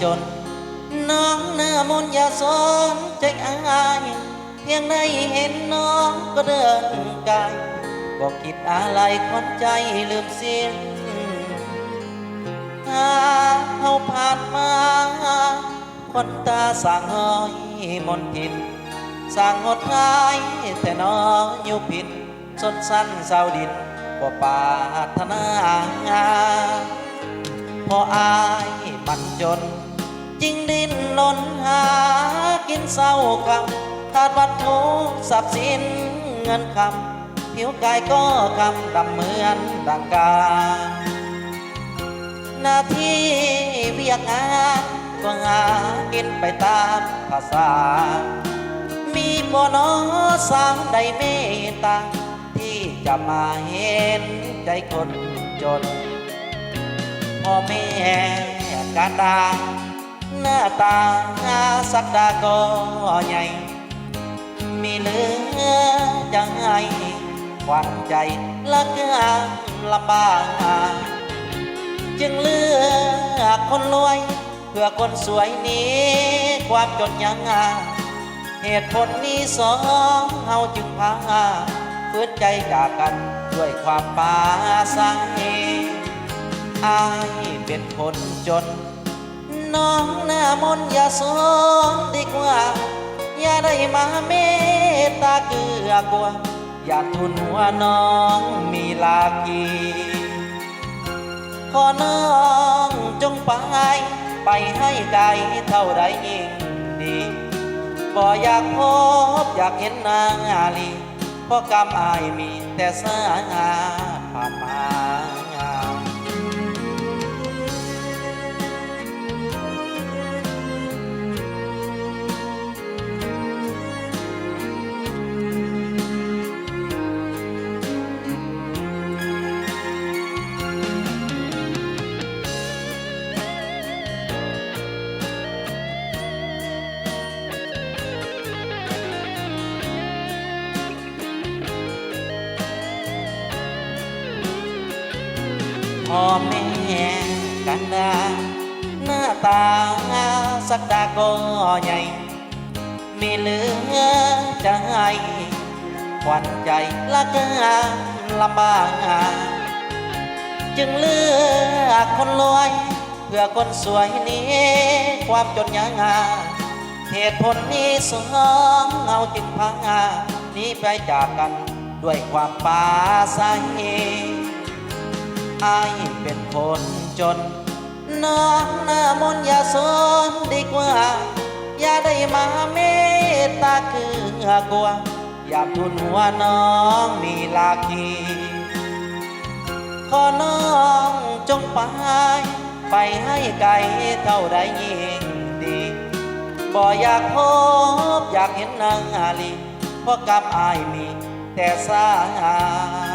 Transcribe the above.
จนน้องหน้ามนต์อย่าสนใจอายเพียงได้เห็นน้องก็เดินกายบอกคิดอะไรคนใจลืมเสียงเฮาผ่านมาคนตาสร้างห้อยมนทินสร้างงดงายแต่น้องอยู่ผิดสดสั้นเศร้าดินบ่ปรารถนาพออายมันจนจึงดิ้นรนหากินเศร้าคำขาดวัตถุทรัพย์สินเงินคำผิวกายก็คำดำเหมือนดังกาหน้าที่เวียกงานก็หากินไปตามภาษามีบ่น้อสาวใดเมตตาที่จะมาเห็นใจคนจนพ่อแม่การดาหน้าตาสักดาก็ใหญ่มีเหลือจะให้ขวัญใจละก็ลำบากจึงเลือกคนรวยเพื่อคนสวยนี้ความจนยังเหตุผลนี้สองเฮาจึงพาฝืนใจจากกันด้วยความปาสายอายเป็นคนจนน้องหน้ามนต์อย่าสนดีกว่าอย่าได้มาเมตตาเกื้อกลัวอย่าทุนหัวน้องมีลากีขอน้องจงไปให้ไกลเท่าใดยิ่งดีบ่อยากพบอยากเห็นนางอาลีเพราะกรรมอายมีแต่สางาผ่านมาพ่อแม่กันดาหน้าตาสักดาก็ใหญ่มีเหลือจะให้ขวัญใจละก็ลำบากจึงเลือกคนรวยเพื่อคนสวยนี้ความจนยังเหตุผลนี้สองเอาจึงพังหนีไปจากกันด้วยความปาสายอายเป็นคนจนน้องหน้ามนต์อย่าสนดีกว่าอย่าได้มาเมตตาเกื้อกลัวอย่าทุนหัวน้องมีลาคีขอน้องจงไปให้ไกลเท่าใดยิ่งดีบ่อยากพบอยากเห็นนางอาลีเพราะกับอายมีแต่สาย